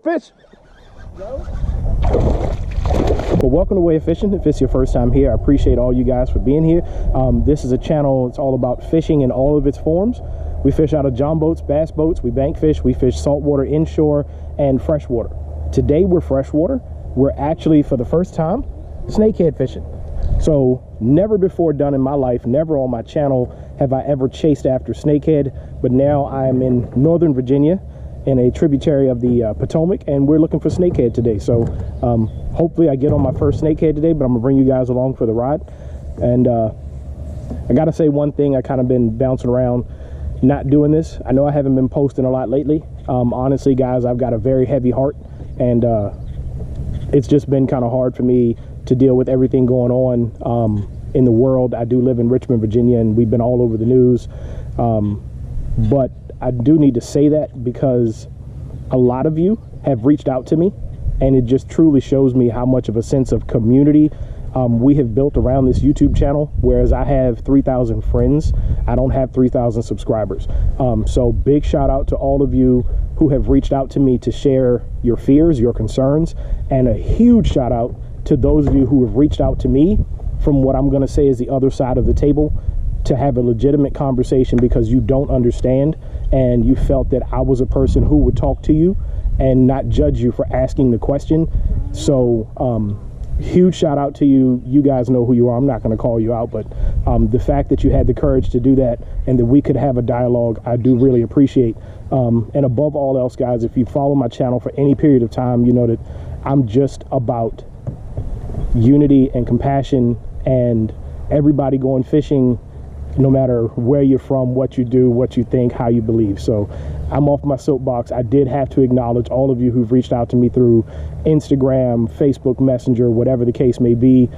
fish. Well, welcome to Way of Fishing. If it's your first time here, I appreciate all you guys for being here. This is a channel, it's all about fishing in all of its forms. We fish out of john boats, bass boats, we bank fish, we fish saltwater, inshore, and freshwater. Today we're freshwater. We're actually, for the first time, snakehead fishing. So never before done in my life, never on my channel have I ever chased after snakehead, but now I am in Northern Virginia in a tributary of the Potomac, and we're looking for snakehead today. So hopefully I get on my first snakehead today, but I'm gonna bring you guys along for the ride. And I gotta say one thing, I kind of been bouncing around not doing this. I know I haven't been posting a lot lately. Honestly guys, I've got a very heavy heart, and it's just been kind of hard for me to deal with everything going on in the world. I do live in Richmond, Virginia, and we've been all over the news. But I do need to say that because a lot of you have reached out to me, and it just truly shows me how much of a sense of community we have built around this YouTube channel. Whereas I have 3,000 friends, I don't have 3,000 subscribers. So big shout out to all of you who have reached out to me to share your fears, your concerns, and a huge shout out to those of you who have reached out to me from what I'm going to say is the other side of the table, to have a legitimate conversation because you don't understand and you felt that I was a person who would talk to you and not judge you for asking the question. So huge shout out to you. You guys know who you are. I'm not going to call you out, but the fact that you had the courage to do that and that we could have a dialogue, I do really appreciate. And above all else, guys, if you follow my channel for any period of time, you know that I'm just about unity and compassion and everybody going fishing, no matter where you're from, what you do, what you think, how you believe. So I'm off my soapbox. I did have to acknowledge all of you who've reached out to me through Instagram, Facebook Messenger, whatever the case may be.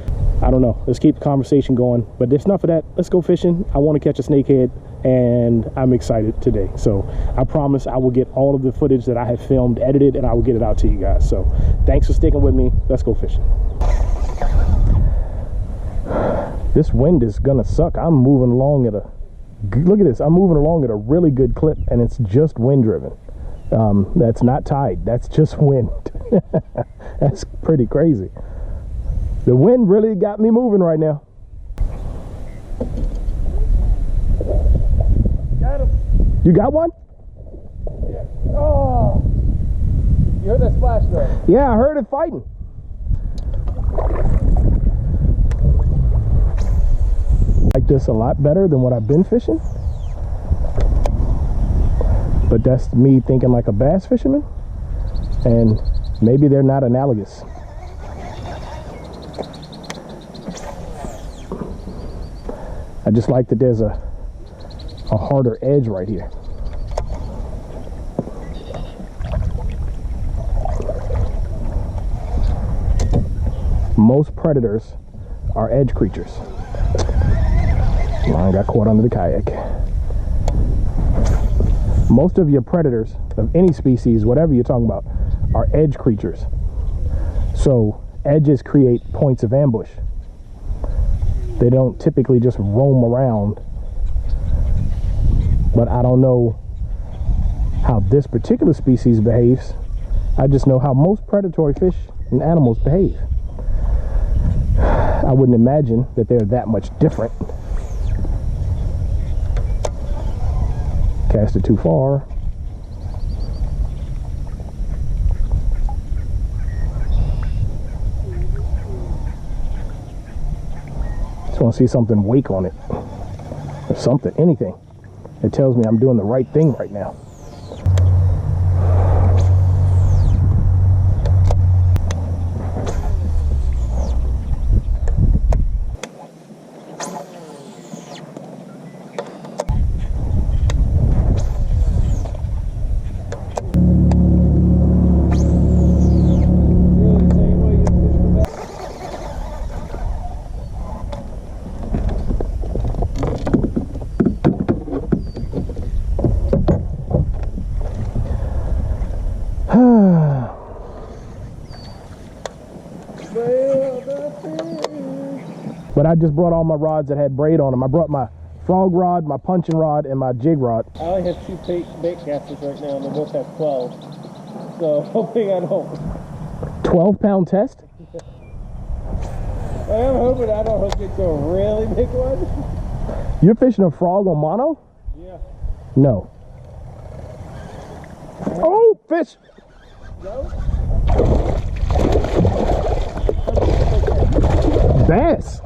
I don't know. Let's keep the conversation going. But there's enough of that. Let's go fishing. I want to catch a snakehead, and I'm excited today. So I promise I will get all of the footage that I have filmed, edited, and I will get it out to you guys. So thanks for sticking with me. Let's go fishing. This wind is gonna suck. I'm moving along at a, look at this, I'm moving along at a really good clip, and it's just wind driven. That's not tide, that's just wind. That's pretty crazy. The wind really got me moving right now. Got him. You got one? Yeah. Oh, you heard that splash though? Yeah, I heard it fighting. Like this a lot better than what I've been fishing, but that's me thinking like a bass fisherman, and maybe they're not analogous. I just like that there's a harder edge right here. Most predators are edge creatures. Line got caught under the kayak. Most of your predators of any species, whatever you're talking about, are edge creatures. So edges create points of ambush. They don't typically just roam around. But I don't know how this particular species behaves. I just know how most predatory fish and animals behave. I wouldn't imagine that they're that much different. Cast it too far. Just want to see something wake on it, or something, anything. It tells me I'm doing the right thing right now. But I just brought all my rods that had braid on them. I brought my frog rod, my punching rod, and my jig rod. I only have two bait casters right now, and they both have 12. so hoping I don't. 12-pound test? I am hoping I don't hook into a really big one. You're fishing a frog on mono? Yeah. No. Oh, fish! No? Bass!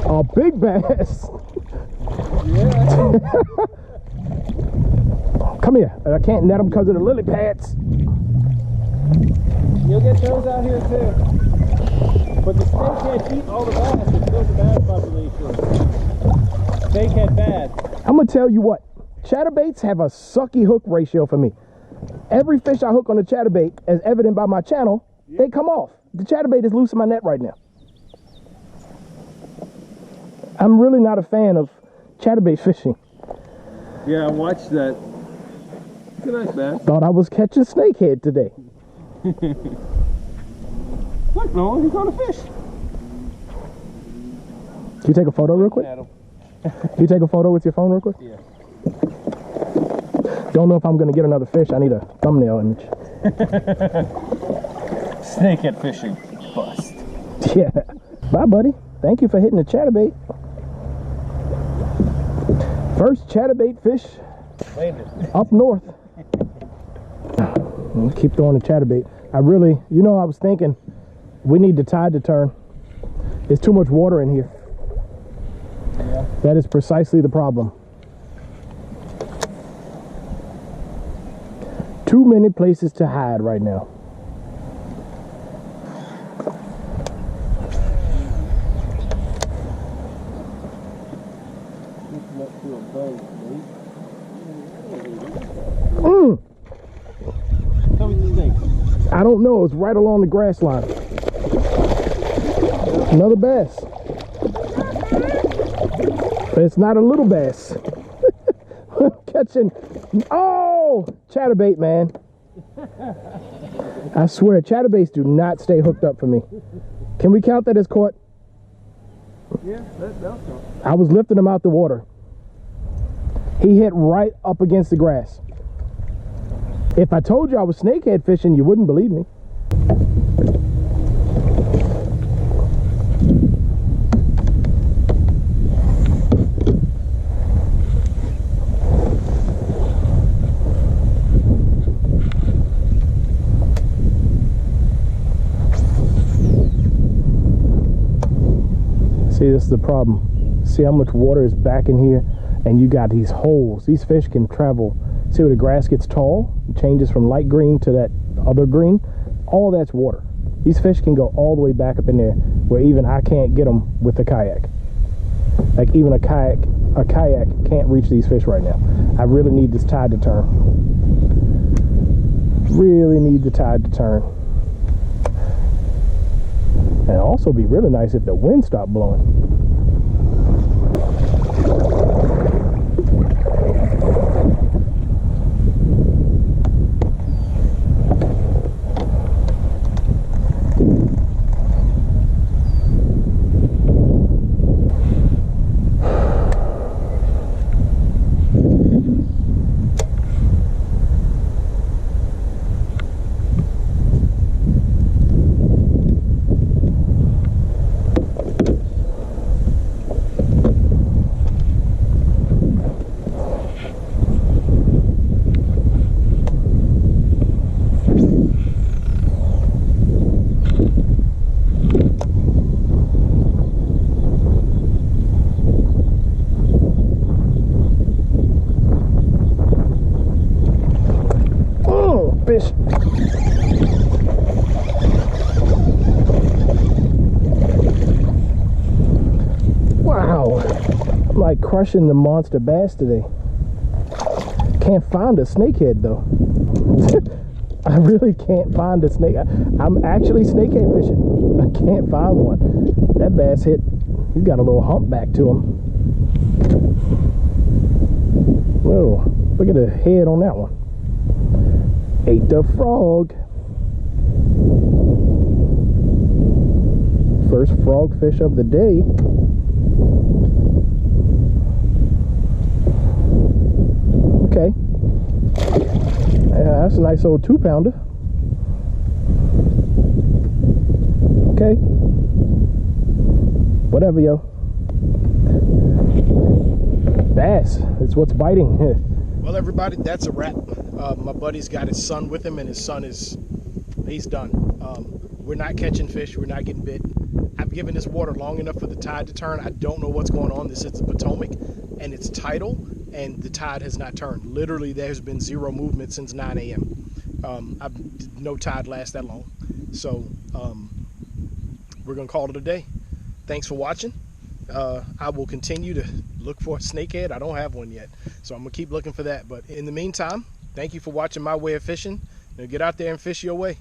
A big bass! Yeah. Come here. I can't net them because of the lily pads. You'll get those out here too. But the snakehead eat all the bass. It kills the bass population. Snakehead bad. I'm going to tell you what. Chatterbaits have a sucky hook ratio for me. Every fish I hook on a chatterbait, as evident by my channel, they come off. The chatterbait is loose in my net right now. I'm really not a fan of chatterbait fishing. Yeah, I watched that. It's a nice bass. Thought I was catching snakehead today. Look, Nolan, he's on a fish. Can you take a photo real quick? Can you take a photo with your phone real quick? Yeah. Don't know if I'm going to get another fish. I need a thumbnail image. Snakehead fishing. Bust. Yeah. Bye, buddy. Thank you for hitting the chatterbait. First chatterbait fish up north. Keep throwing the chatterbait. I was thinking we need the tide to turn. There's too much water in here. Yeah. That is precisely the problem. Too many places to hide right now. I don't know. It's right along the grass line. Another bass. But it's not a little bass. Catching. Oh! Chatterbait, man. I swear, chatterbaits do not stay hooked up for me. Can we count that as caught? Yeah, that'll count. I was lifting him out the water. He hit right up against the grass. If I told you I was snakehead fishing, you wouldn't believe me. See, this is the problem. See how much water is back in here? And you got these holes. These fish can travel. See where the grass gets tall? It changes from light green to that other green. All that's water. These fish can go all the way back up in there where even I can't get them with the kayak. Like even a kayak can't reach these fish right now. I really need this tide to turn. Really need the tide to turn. And it'd also be really nice if the wind stopped blowing. Fish. Wow, I'm like crushing the monster bass today. Can't find a snakehead though. I really can't find a snake. I'm actually snakehead fishing. I can't find one. That bass hit. He's got a little hump back to him. Whoa, look at the head on that one. Ate the frog. First frog fish of the day. Okay. Yeah, that's a nice old 2-pounder. Okay. Whatever, yo. Bass. It's what's biting. Well, everybody, that's a wrap. My buddy's got his son with him, and his son he's done. We're not catching fish. We're not getting bit. I've given this water long enough for the tide to turn. I don't know what's going on. This is the Potomac, and it's tidal, and the tide has not turned. Literally, there's been zero movement since 9 a.m. No tide lasts that long. So we're going to call it a day. Thanks for watching. I will continue to look for a snakehead. I don't have one yet, so I'm going to keep looking for that. But in the meantime, thank you for watching my way of fishing. Now get out there and fish your way.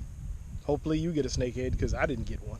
Hopefully you get a snakehead, because I didn't get one.